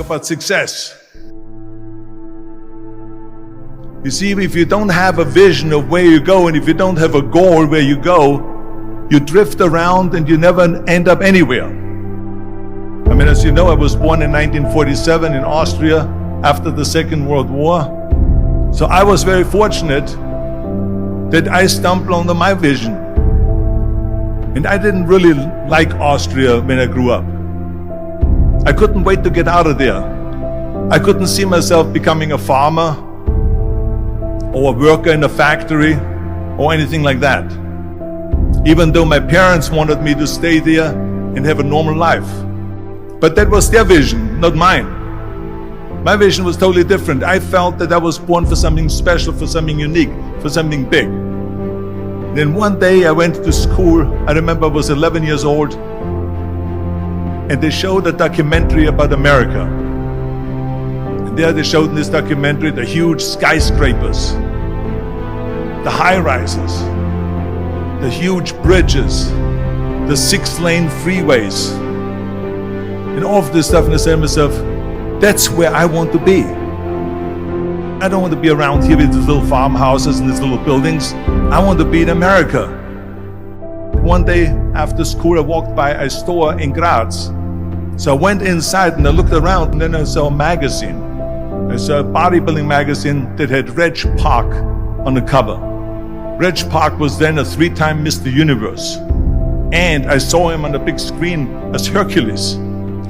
about success. You see, if you don't have a vision of where you go, and if you don't have a goal where you go, you drift around and you never end up anywhere. I mean, as you know, I was born in 1947 in Austria after the Second World War. So I was very fortunate that I stumbled onto my vision. And I didn't really like Austria when I grew up. I couldn't wait to get out of there. I couldn't see myself becoming a farmer or a worker in a factory or anything like that. Even though my parents wanted me to stay there and have a normal life. But that was their vision, not mine. My vision was totally different. I felt that I was born for something special, for something unique, for something big. Then one day I went to school. I remember I was 11 years old, and they showed a documentary about America. And there they showed in this documentary the huge skyscrapers, the high-rises, the huge bridges, the 6-lane freeways, and all of this stuff. And I said to myself, that's where I want to be. I don't want to be around here with these little farmhouses and these little buildings. I want to be in America. One day after school, I walked by a store in Graz. So I went inside and I looked around, and then I saw a magazine. I saw a bodybuilding magazine that had Reg Park on the cover. Reg Park was then a 3-time Mr. Universe. And I saw him on the big screen as Hercules.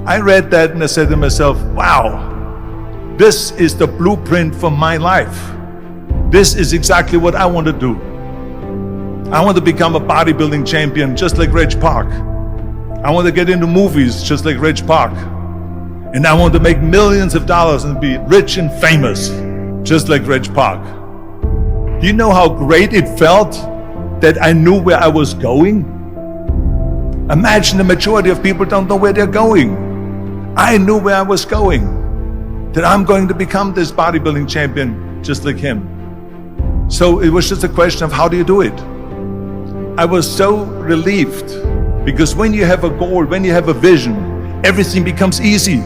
I read that and I said to myself, wow, this is the blueprint for my life. This is exactly what I want to do. I want to become a bodybuilding champion just like Reg Park. I want to get into movies just like Reg Park. And I want to make millions of dollars and be rich and famous just like Reg Park. Do you know how great it felt that I knew where I was going? Imagine the majority of people don't know where they're going. I knew where I was going, that I'm going to become this bodybuilding champion just like him. So it was just a question of how do you do it? I was so relieved, because when you have a goal, when you have a vision, everything becomes easy.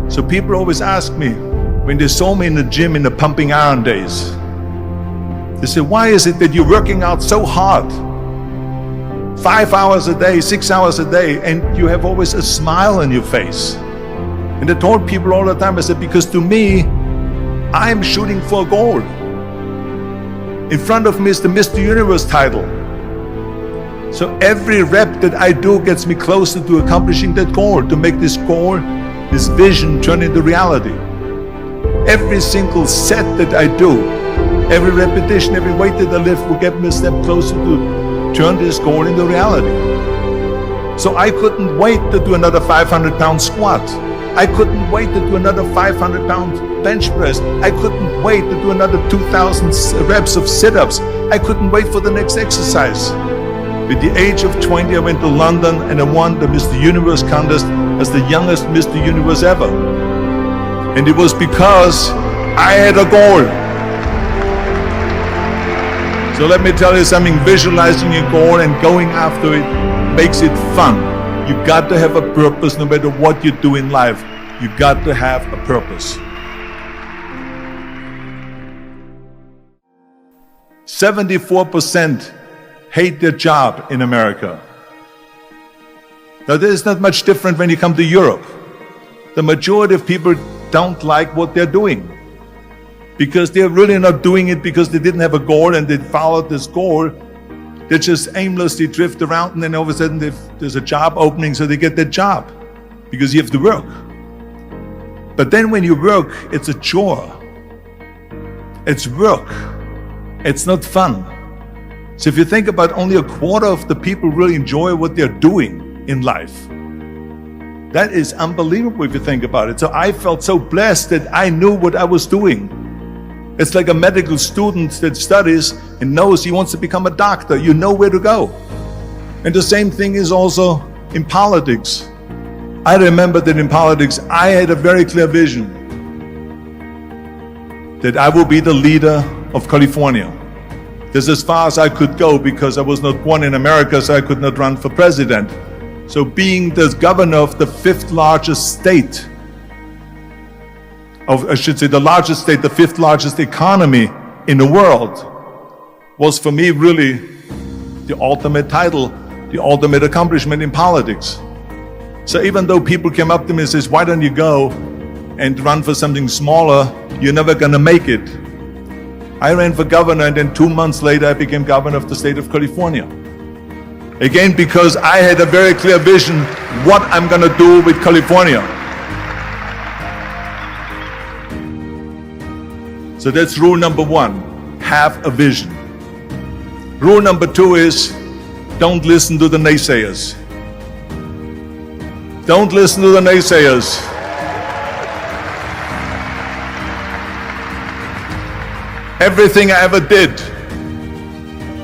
So people always ask me, when they saw me in the gym in the pumping iron days, they say, why is it that you're working out so hard? 5 hours a day, 6 hours a day, and you have always a smile on your face. And I told people all the time, I said, because to me, I'm shooting for a goal. In front of me is the Mr. Universe title. So every rep that I do gets me closer to accomplishing that goal, to make this goal, this vision turn into reality. Every single set that I do, every repetition, every weight that I lift will get me a step closer to turn this goal into reality. So I couldn't wait to do another 500-pound squat. I couldn't wait to do another 500-pound bench press. I couldn't wait to do another 2,000 reps of sit-ups. I couldn't wait for the next exercise. At the age of 20, I went to London and I won the Mr. Universe contest as the youngest Mr. Universe ever. And it was because I had a goal. So let me tell you something, visualizing your goal and going after it makes it fun. You got to have a purpose no matter what you do in life. You got to have a purpose. 74% hate their job in America. Now there's not much different when you come to Europe. The majority of people don't like what they're doing, because they're really not doing it because they didn't have a goal and they followed this goal. They just aimlessly drift around, and then all of a sudden there's a job opening, so they get that job because you have to work. But then when you work, it's a chore. It's work. It's not fun. So if you think about, only a quarter of the people really enjoy what they're doing in life. That is unbelievable if you think about it. So I felt so blessed that I knew what I was doing. It's like a medical student that studies and knows he wants to become a doctor. You know where to go. And the same thing is also in politics. I remember that in politics, I had a very clear vision that I will be the leader of California. That's as far as I could go, because I was not born in America, so I could not run for president. So being the governor of the 5th largest state I should say the largest state, the fifth largest economy in the world, was for me really the ultimate title, the ultimate accomplishment in politics. So even though people came up to me and says, why don't you go and run for something smaller, you're never gonna make it. I ran for governor, and then 2 months later I became governor of the state of California. Again, because I had a very clear vision what I'm gonna do with California. So that's rule number one, have a vision. Rule number two is, don't listen to the naysayers. Don't listen to the naysayers. Everything I ever did,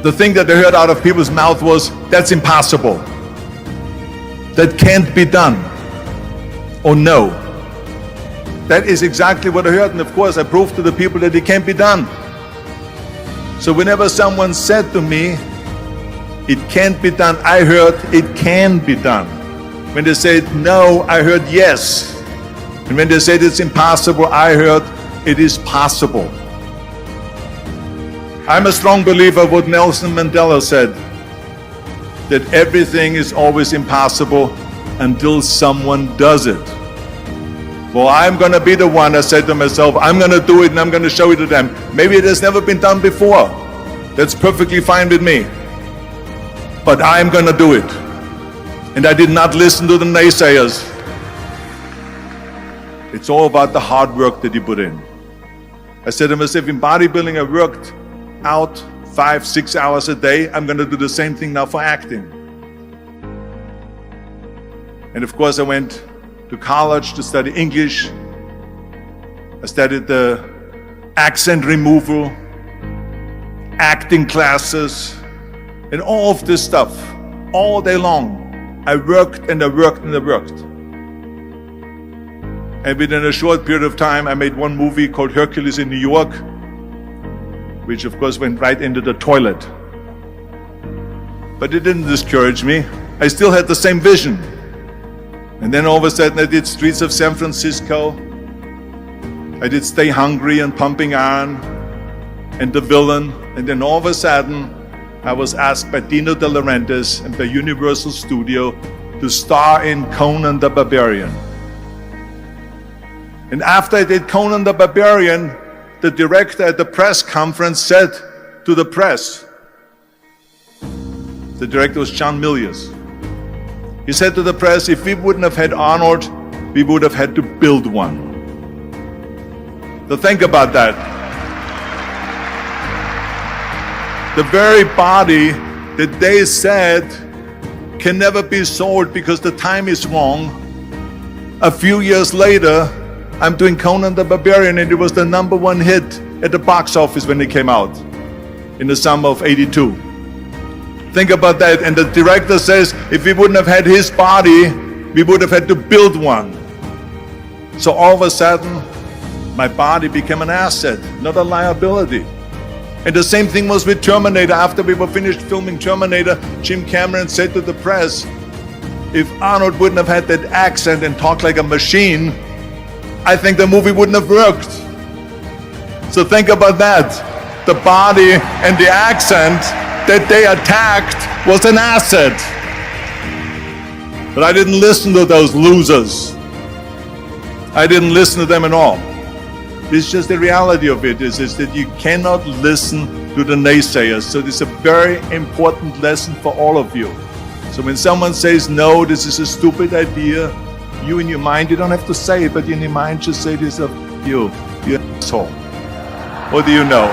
the thing that I heard out of people's mouth was, that's impossible. That can't be done. Or no. That is exactly what I heard, and of course I proved to the people that it can't be done. So whenever someone said to me, it can't be done, I heard, it can be done. When they said no, I heard yes. And when they said it's impossible, I heard it is possible. I'm a strong believer of what Nelson Mandela said, that everything is always impossible until someone does it. Well, I'm going to be the one, I said to myself, I'm going to do it and I'm going to show it to them. Maybe it has never been done before. That's perfectly fine with me. But I'm going to do it. And I did not listen to the naysayers. It's all about the hard work that you put in. I said to myself, in bodybuilding I worked out 5-6 hours a day. I'm going to do the same thing now for acting. And of course I went to college to study English. I studied the accent removal, acting classes, and all of this stuff all day long. I worked and I worked and I worked. And within a short period of time I made one movie called Hercules in New York, which of course went right into the toilet. But it didn't discourage me. I still had the same vision. And then all of a sudden I did Streets of San Francisco. I did Stay Hungry and Pumping Iron and The Villain. And then all of a sudden I was asked by Dino De Laurentiis and by Universal Studio to star in Conan the Barbarian. And after I did Conan the Barbarian, the director at the press conference said to the press, the director was John Milius. He said to the press, if we wouldn't have had Arnold, we would have had to build one. So think about that. The very body that they said can never be sold because the time is wrong. A few years later, I'm doing Conan the Barbarian, and it was the #1 hit at the box office when it came out in the summer of '82. Think about that. And the director says, if we wouldn't have had his body, we would have had to build one. So all of a sudden, my body became an asset, not a liability. And the same thing was with Terminator. After we were finished filming Terminator, Jim Cameron said to the press, if Arnold wouldn't have had that accent and talked like a machine, I think the movie wouldn't have worked. So think about that. The body and the accent that they attacked was an asset. But I didn't listen to those losers. I didn't listen to them at all. It's just the reality of it is that you cannot listen to the naysayers. So this is a very important lesson for all of you. So when someone says, no, this is a stupid idea, you in your mind, you don't have to say it, but in your mind just say this of you're an asshole. What do you know?